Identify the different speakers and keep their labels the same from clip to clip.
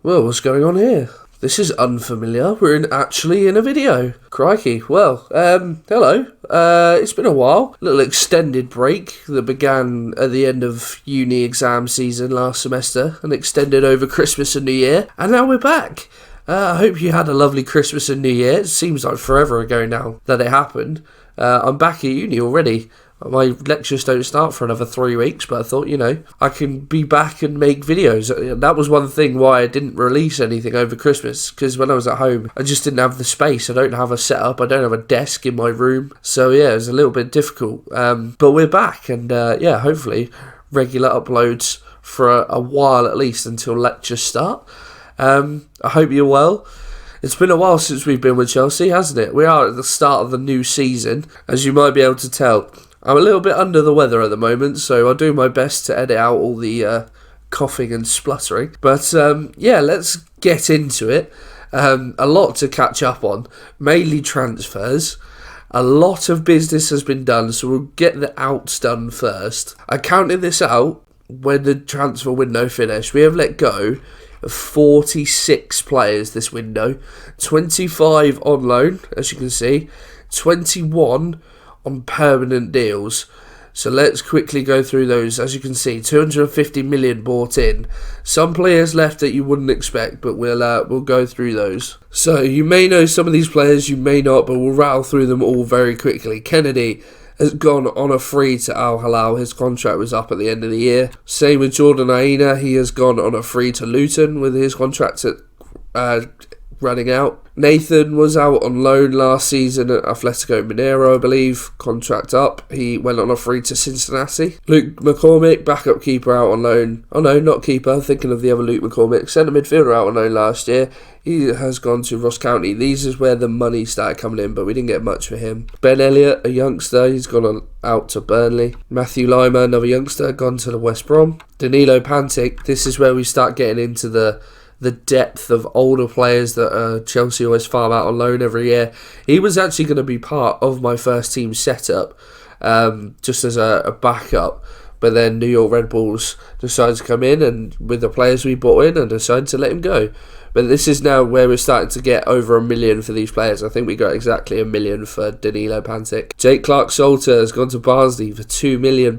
Speaker 1: Well, what's going on here? This is unfamiliar. We're actually in a video. Crikey. Well, hello. It's been a while. A little extended break that began at the end of uni exam season last semester and extended over Christmas and New Year. And now we're back. I hope you had a lovely Christmas and New Year. It seems like forever ago now that it happened. I'm back at uni already. My lectures don't start for another 3 weeks, but I thought, I can be back and make videos. That was one thing why I didn't release anything over Christmas, because when I was at home, I just didn't have the space. I don't have a setup. I don't have a desk in my room. So, yeah, it was a little bit difficult. But we're back, and, hopefully regular uploads for a while at least until lectures start. I hope you're well. It's been a while since we've been with Chelsea, hasn't it? We are at the start of the new season, as you might be able to tell. I'm a little bit under the weather at the moment, so I'll do my best to edit out all the coughing and spluttering. But let's get into it. A lot to catch up on, mainly transfers. A lot of business has been done, so we'll get the outs done first. I counted this out when the transfer window finished. We have let go of 46 players this window, 25 on loan, as you can see, 21 on permanent deals. So let's quickly go through those. As you can see, 250 million bought in. Some players left that you wouldn't expect, but we'll go through those. So you may know some of these players, you may not, but we'll rattle through them all very quickly. Kennedy has gone on a free to Al Hilal. His contract was up at the end of the year. Same with Jordan Aina. He has gone on a free to Luton with his contract running out. Nathan was out on loan last season at Atletico Mineiro, I believe. Contract up. He went on a free to Cincinnati. Luke McCormick, backup keeper, out on loan. Oh no, not keeper. Thinking of the other Luke McCormick. Centre midfielder out on loan last year. He has gone to Ross County. These is where the money started coming in, but we didn't get much for him. Ben Elliott, a youngster. He's gone out to Burnley. Matthew Lima, another youngster, gone to the West Brom. Danilo Pantic. This is where we start getting into the depth of older players that Chelsea always farm out on loan every year. He was actually going to be part of my first team setup, just as a backup. But then New York Red Bulls decided to come in and with the players we bought in and decided to let him go. But this is now where we're starting to get over $1 million for these players. I think we got exactly $1 million for Danilo Pantic. Jake Clark-Salter has gone to Barnsley for £2 million.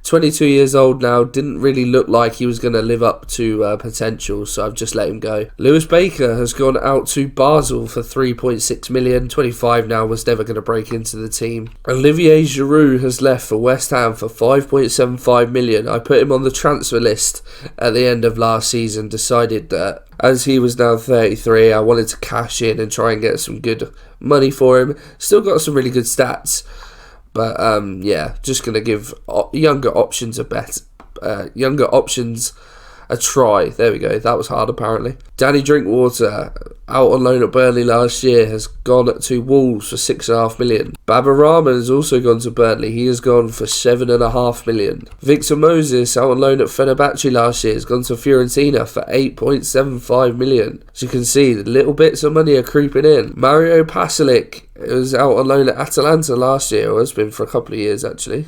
Speaker 1: 22 years old now, didn't really look like he was going to live up to potential, so I've just let him go. Lewis Baker has gone out to Basel for 3.6 million, 25 now, was never going to break into the team. Olivier Giroud has left for West Ham for 5.75 million. I put him on the transfer list at the end of last season, decided that as he was now 33, I wanted to cash in and try and get some good money for him. Still got some really good stats. But, just going to give younger options a try. There we go. That was hard, apparently. Danny Drinkwater, out on loan at Burnley last year, has gone to Wolves for 6.5 million. Baba Rahman has also gone to Burnley. He has gone for 7.5 million. Victor Moses, out on loan at Fenerbahce last year, has gone to Fiorentina for 8.75 million. As you can see, the little bits of money are creeping in. Mario Pasalic was out on loan at Atalanta last year, or has been for a couple of years, actually.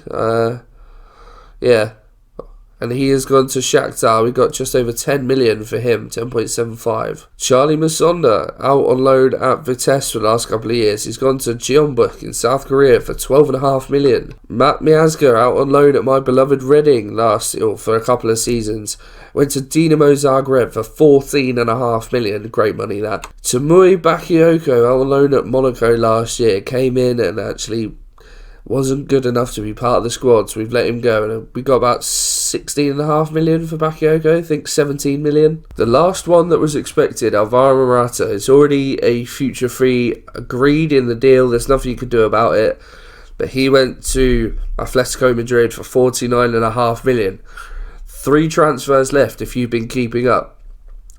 Speaker 1: And he has gone to Shakhtar. We got just over 10 million for him, 10.75. Charlie Musonda, out on loan at Vitesse for the last couple of years. He's gone to Jeonbuk in South Korea for 12.5 million. Matt Miazga, out on loan at my beloved Reading for a couple of seasons. Went to Dinamo Zagreb for 14.5 million. Great money, that. Tamui Bakayoko, out on loan at Monaco last year. Came in and actually wasn't good enough to be part of the squad, so we've let him go. And we got about 16.5 million for Bakayoko, I think 17 million. The last one that was expected, Alvaro Morata, is already a future free, agreed in the deal. There's nothing you can do about it. But he went to Atletico Madrid for 49.5 million. 3 transfers left if you've been keeping up.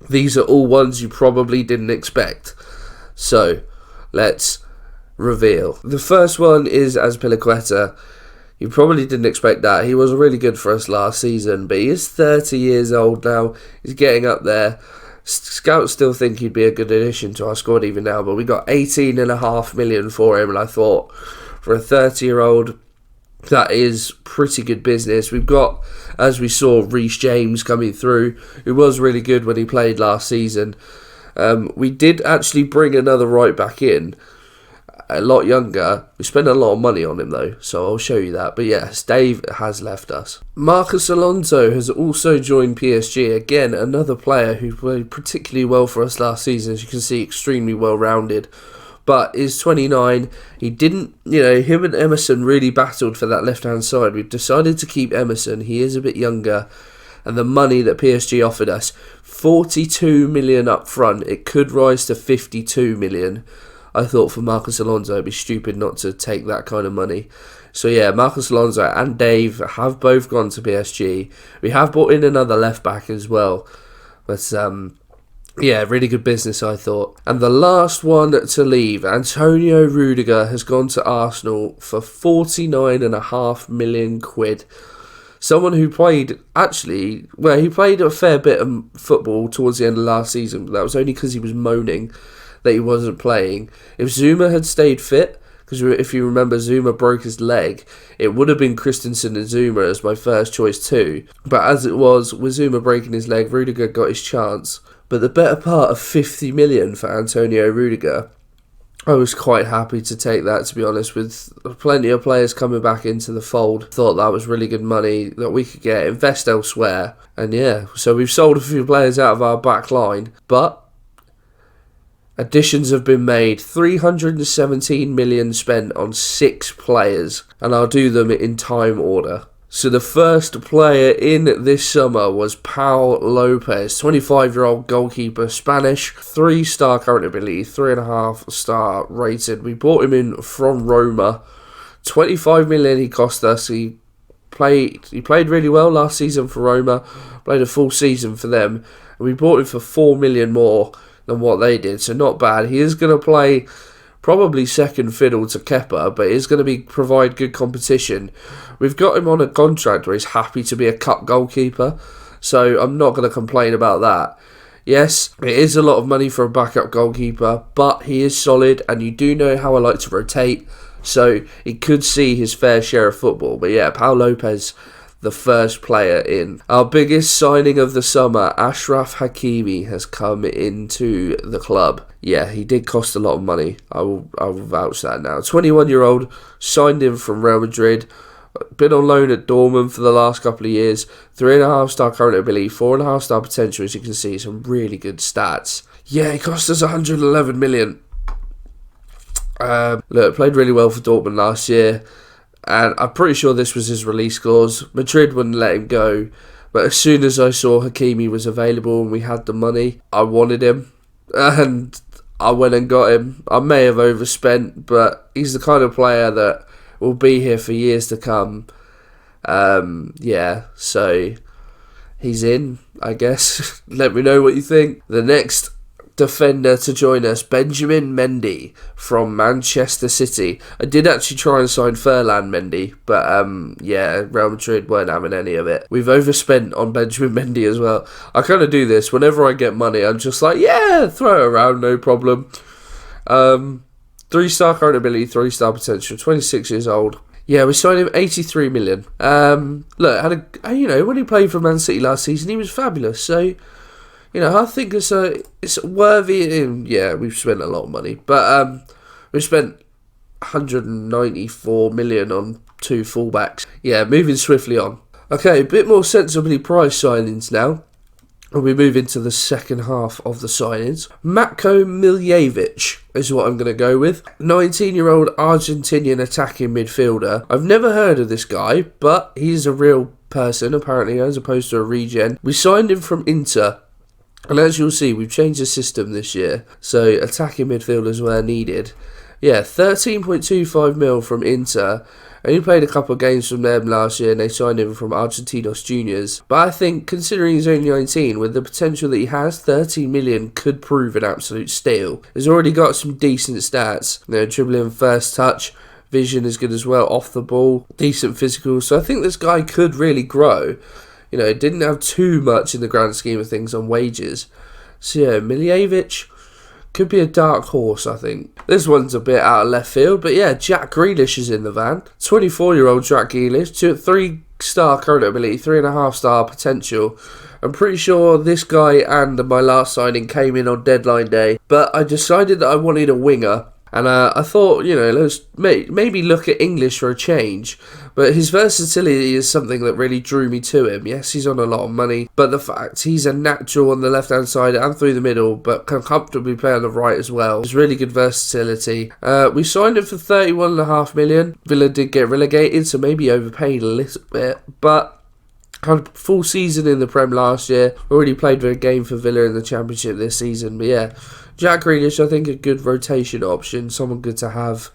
Speaker 1: These are all ones you probably didn't expect. So, let's reveal. The first one is Azpilicueta. You probably didn't expect that. He was really good for us last season, but he is 30 years old now. He's getting up there. Scouts still think he'd be a good addition to our squad even now, but we got 18.5 million for him, and I thought for a 30-year-old that is pretty good business. We've got, as we saw, Reece James coming through, who was really good when he played last season. We did actually bring another right back in, a lot younger. We spent a lot of money on him though, so I'll show you that. But yes, Dave has left us. Marcos Alonso has also joined PSG. Again, another player who played particularly well for us last season. As you can see, extremely well rounded. But is 29. He didn't, him and Emerson really battled for that left-hand side. We've decided to keep Emerson. He is a bit younger. And the money that PSG offered us, 42 million up front. It could rise to 52 million. I thought for Marcos Alonso, it'd be stupid not to take that kind of money. So yeah, Marcos Alonso and Dave have both gone to PSG. We have brought in another left-back as well. But yeah, really good business, I thought. And the last one to leave, Antonio Rudiger, has gone to Arsenal for 49.5 million quid. Someone who played, he played a fair bit of football towards the end of last season, but that was only because he was moaning that he wasn't playing. If Zuma had stayed fit, because if you remember, Zuma broke his leg, it would have been Christensen and Zuma as my first choice too. But as it was, with Zuma breaking his leg, Rudiger got his chance. But the better part of 50 million for Antonio Rudiger, I was quite happy to take that, to be honest, with plenty of players coming back into the fold. Thought that was really good money that we could get, invest elsewhere. And yeah, so we've sold a few players out of our back line, but additions have been made. 317 million spent on 6 players, and I'll do them in time order. So the first player in this summer was Pau Lopez, 25-year-old goalkeeper, Spanish, 3-star current ability, 3.5-star rated. We bought him in from Roma. 25 million he cost us. He played really well last season for Roma, played a full season for them. And we bought him for 4 million more than what they did, so not bad. He is going to play probably second fiddle to Kepa, but he's going to provide good competition. We've got him on a contract where he's happy to be a cup goalkeeper, so I'm not going to complain about that. Yes, it is a lot of money for a backup goalkeeper, but he is solid, and you do know how I like to rotate, so he could see his fair share of football. But yeah, Pau Lopez, the first player in. Our biggest signing of the summer, Achraf Hakimi, has come into the club. Yeah, he did cost a lot of money. I will vouch that now. 21-year-old, signed in from Real Madrid, been on loan at Dortmund for the last couple of years. 3.5-star current ability, 4.5-star potential, as you can see, some really good stats. Yeah, he cost us 111 million. Look, played really well for Dortmund last year. And I'm pretty sure this was his release clause. Madrid wouldn't let him go. But as soon as I saw Hakimi was available and we had the money, I wanted him. And I went and got him. I may have overspent, but he's the kind of player that will be here for years to come. Yeah, so he's in, I guess. Let me know what you think. The next defender to join us, Benjamin Mendy from Manchester City. I did actually try and sign Ferland Mendy, but yeah, Real Madrid weren't having any of it. We've overspent on Benjamin Mendy as well. I kind of do this whenever I get money. I'm just like, yeah, throw it around, no problem. 3-star current ability, 3-star potential, 26 years old. Yeah, we signed him 83 million. Look, when he played for Man City last season, he was fabulous. So, I think it's worthy. Yeah, we've spent a lot of money, but we've spent 194 million on 2 fullbacks. Yeah, moving swiftly on. Okay, a bit more sensibly priced signings now. And we move into the second half of the signings. Matko Miljevic is what I'm going to go with. 19-year-old Argentinian attacking midfielder. I've never heard of this guy, but he's a real person, apparently, as opposed to a regen. We signed him from Inter. And as you'll see, we've changed the system this year. So attacking midfielders where needed. Yeah, 13.25 mil from Inter. Only played a couple of games from them last year and they signed him from Argentinos Juniors. But I think, considering he's only 19, with the potential that he has, 13 million could prove an absolute steal. He's already got some decent stats. Dribbling, first touch, vision is good as well, off the ball, decent physical. So I think this guy could really grow. Didn't have too much in the grand scheme of things on wages. So yeah, Miljevic Could be a dark horse, I think. This one's a bit out of left field, but yeah, Jack Grealish is in the van. 24-year-old Jack Grealish, 3-star current ability, 3.5-star potential. I'm pretty sure this guy and my last signing came in on deadline day, but I decided that I wanted a winger. And I thought, let's maybe look at English for a change. But his versatility is something that really drew me to him. Yes, he's on a lot of money, but the fact he's a natural on the left-hand side and through the middle, but can comfortably play on the right as well. It's really good versatility. We signed him for $31.5 million. Villa did get relegated, so maybe overpaid a little bit, but had a full season in the Prem last year. Already played a game for Villa in the Championship this season, but yeah. Jack Grealish, I think, a good rotation option, someone good to have.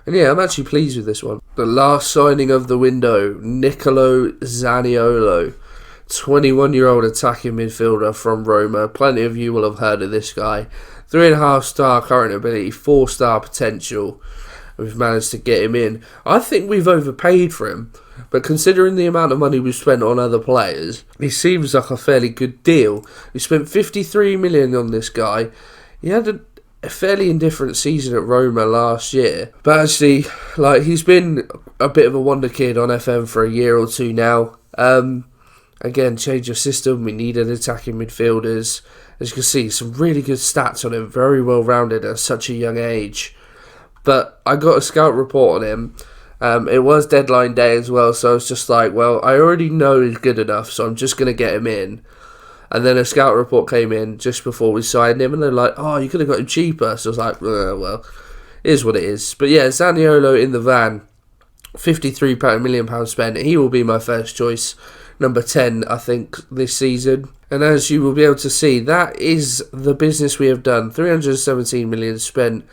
Speaker 1: And yeah, I'm actually pleased with this one. The last signing of the window, Nicolo Zaniolo, 21-year-old attacking midfielder from Roma. Plenty of you will have heard of this guy. 3.5-star current ability, 4-star potential. We've managed to get him in. I think we've overpaid for him, but considering the amount of money we've spent on other players, he seems like a fairly good deal. We spent 53 million on this guy. He had a fairly indifferent season at Roma last year, but actually, he's been a bit of a wonder kid on FM for a year or two now. Again, change of system. We needed attacking midfielders. As you can see, some really good stats on him. Very well rounded at such a young age. But I got a scout report on him. It was deadline day as well, so I was just like, well, I already know he's good enough, so I'm just going to get him in. And then a scout report came in just before we signed him, and they're like, oh, you could have got him cheaper. So I was like, well, it is what it is. But yeah, Zaniolo in the van, £53 million spent. He will be my first choice, number 10, I think, this season. And as you will be able to see, that is the business we have done. 317 million spent.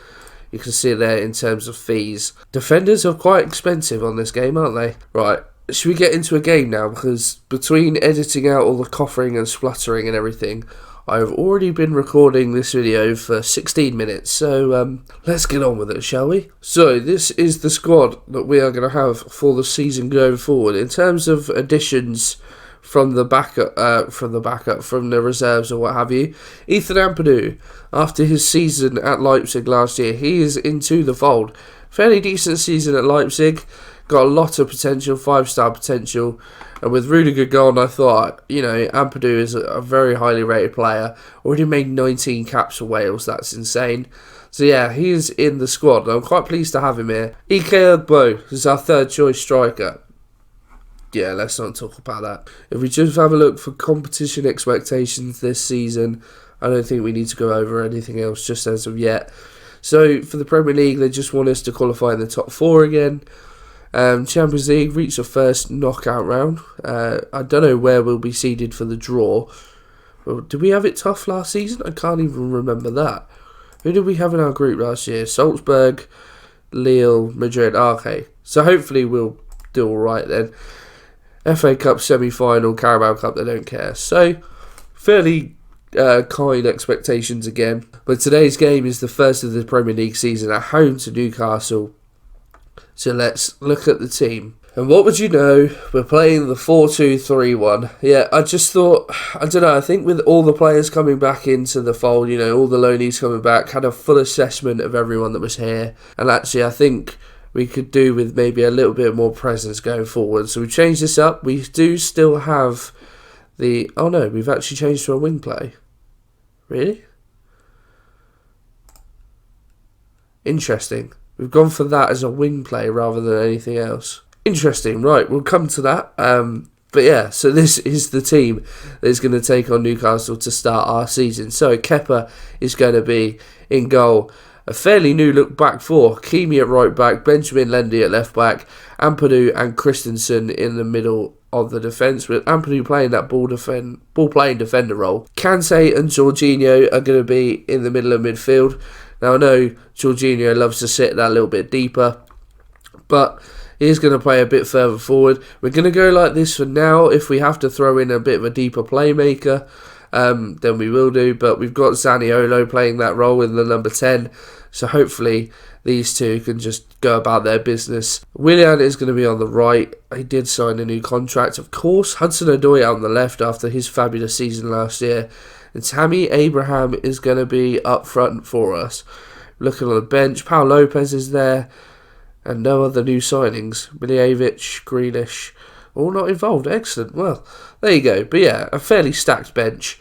Speaker 1: You can see it there in terms of fees. Defenders are quite expensive on this game, aren't they? Right. Should we get into a game now? Because between editing out all the coughing and spluttering and everything, I've already been recording this video for 16 minutes. So let's get on with it, shall we? So this is the squad that we are going to have for the season going forward. In terms of additions from the from the reserves or what have you, Ethan Ampadu, after his season at Leipzig last year, he is into the fold. Fairly decent season at Leipzig. Got a lot of potential, 5-star potential. And with Rudiger gone, I thought, Ampadu is a very highly rated player. Already made 19 caps for Wales. That's insane. So yeah, he is in the squad. I'm quite pleased to have him here. Ike Ugbo is our third choice striker. Yeah, let's not talk about that. If we just have a look for competition expectations this season, I don't think we need to go over anything else just as of yet. So for the Premier League, they just want us to qualify in the top 4 again. Champions League, reach the first knockout round. I don't know where we'll be seeded for the draw. Well, did we have it tough last season? I can't even remember that. Who did we have in our group last year? Salzburg, Lille, Madrid. Okay, so hopefully we'll do alright then. FA Cup semi-final, Carabao Cup, they don't care. So, fairly kind expectations again. But today's game is the first of the Premier League season at home to Newcastle. So let's look at the team. And what would you know, we're playing the 4-2-3-1. Yeah, I just thought, I don't know, I think with all the players coming back into the fold, all the loanees coming back, had a full assessment of everyone that was here. And actually, I think we could do with maybe a little bit more presence going forward. So we've changed this up. We do still have the... Oh no, we've actually changed to a wing play. Really? Interesting. We've gone for that as a wing play rather than anything else. Interesting, right, we'll come to that. But yeah, so this is the team that is going to take on Newcastle to start our season. So Kepa is going to be in goal. A fairly new look back four. Kimi at right back, Benjamin Mendy at left back, Ampadu and Christensen in the middle of the defence, with Ampadu playing that ball playing defender role. Kante and Jorginho are going to be in the middle of midfield. Now I know Jorginho loves to sit that little bit deeper, but he's going to play a bit further forward. We're going to go like this for now. If we have to throw in a bit of a deeper playmaker, then we will do. But we've got Zaniolo playing that role in the number 10. So hopefully these two can just go about their business. Willian is going to be on the right. He did sign a new contract, of course. Hudson-Odoi on the left after his fabulous season last year. And Tammy Abraham is going to be up front for us. Looking on the bench, Paul Lopez is there. And no other new signings. Milijevic, Grealish, all not involved. Excellent. Well, there you go. But yeah, a fairly stacked bench.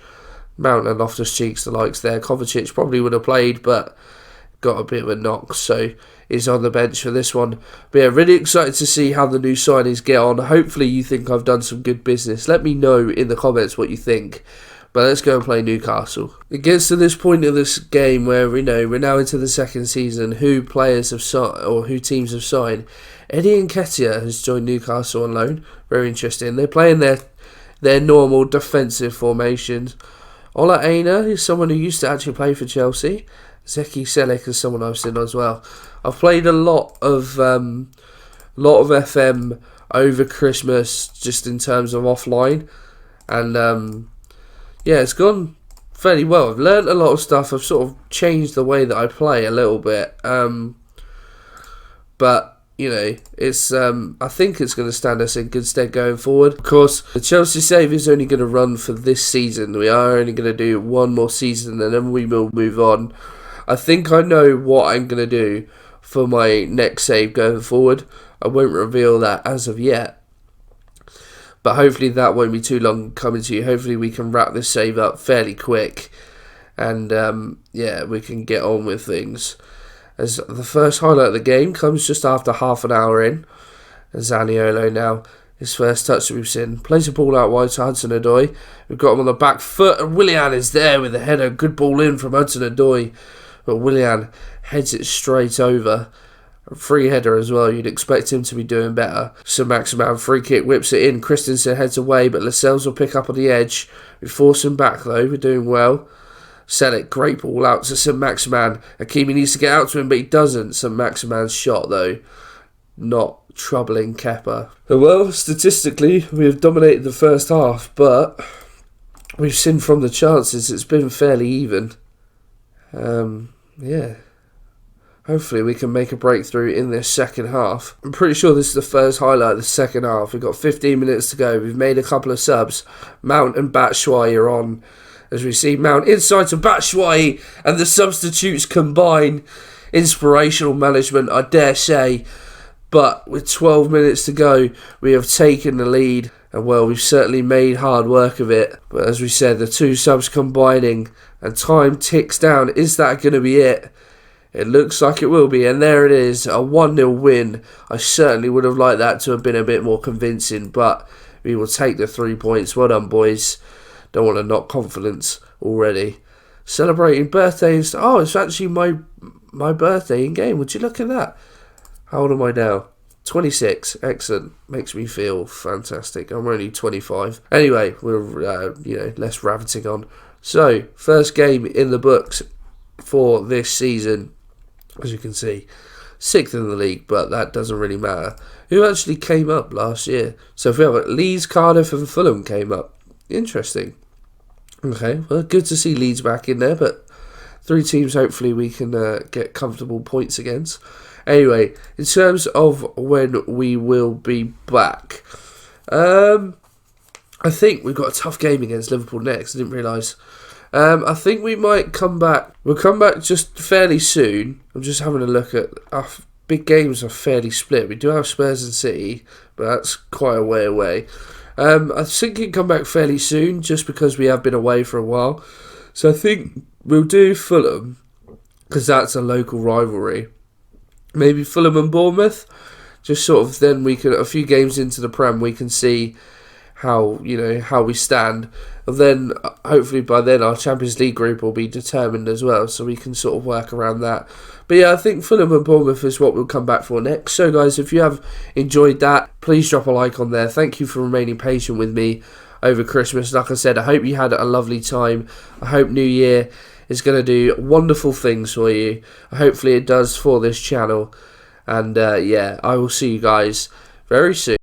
Speaker 1: Mount and Loftus-Cheeks, the likes there. Kovacic probably would have played, but got a bit of a knock, so is on the bench for this one. But yeah, really excited to see how the new signings get on. Hopefully you think I've done some good business. Let me know in the comments what you think. But let's go and play Newcastle. It gets to this point of this game where we know we're now into the second season. Who players have signed, or who teams have signed. Eddie Nketiah has joined Newcastle on loan. Very interesting. They're playing their normal defensive formations. Ola Aina is someone who used to actually play for Chelsea. Zeki Selik is someone I've seen as well. I've played a lot of FM over Christmas, just in terms of offline, and yeah, it's gone fairly well. I've learned a lot of stuff. I've sort of changed the way that I play a little bit, but you know, it's I think it's going to stand us in good stead going forward. Of course, the Chelsea save is only going to run for this season. We are only going to do one more season, and then we will move on. I think I know what I'm going to do for my next save going forward. I won't reveal that as of yet, but hopefully that won't be too long coming to you. Hopefully we can wrap this save up fairly quick, and yeah, we can get on with things. As the first highlight of the game comes just after half an hour in. And Zaniolo now, his first touch that we've seen. Plays the ball out wide to Hudson-Odoi. We've got him on the back foot, and Willian is there with the header. Good ball in from Hudson-Odoi. But Willian heads it straight over. A free header as well. You'd expect him to be doing better. Saint-Maximin free kick whips it in. Christensen heads away, but Lascelles will pick up on the edge. We force him back though. We're doing well. Selik, great ball out to Saint-Maximin. Hakimi needs to get out to him, but he doesn't. Saint-Maximin's shot though, not troubling Kepa. Well, statistically, we have dominated the first half, but we've seen from the chances it's been fairly even. Yeah. Hopefully we can make a breakthrough in this second half. I'm pretty sure this is the first highlight of the second half. We've got 15 minutes to go. We've made a couple of subs. Mount and Batshuayi are on. As we see Mount inside to Batshuayi, and the substitutes combine. Inspirational management, I dare say. But with 12 minutes to go, we have taken the lead. And well, we've certainly made hard work of it. But as we said, the two subs combining, and time ticks down. Is that going to be it? It looks like it will be, and there it is, a 1-0 win. I certainly would have liked that to have been a bit more convincing, but we will take the 3 points. Well done, boys. Don't want to knock confidence already. Celebrating birthdays. Oh, it's actually my birthday in game. Would you look at that? How old am I now? 26. Excellent. Makes me feel fantastic. I'm only 25. Anyway, we're less rabbiting on. So, first game in the books for this season. As you can see, 6th in the league, but that doesn't really matter. Who actually came up last year? So if we have it, Leeds, Cardiff and Fulham came up. Interesting. Okay, well, good to see Leeds back in there, but 3 teams hopefully we can get comfortable points against. Anyway, in terms of when we will be back, I think we've got a tough game against Liverpool next. I didn't realise. I think we might come back. We'll come back just fairly soon. I'm just having a look at our big games are fairly split. We do have Spurs and City, but that's quite a way away. I think we can come back fairly soon just because we have been away for a while. So I think we'll do Fulham because that's a local rivalry. Maybe Fulham and Bournemouth. Just sort of then we can, a few games into the Prem, we can see how we stand, and then hopefully by then our Champions League group will be determined as well, so we can sort of work around that. But yeah, I think Fulham and Bournemouth is what we'll come back for next. So guys, if you have enjoyed that, please drop a like on there. Thank you for remaining patient with me over Christmas. Like I said, I hope you had a lovely time. I hope New Year is going to do wonderful things for you. Hopefully it does for this channel. And yeah, I will see you guys very soon.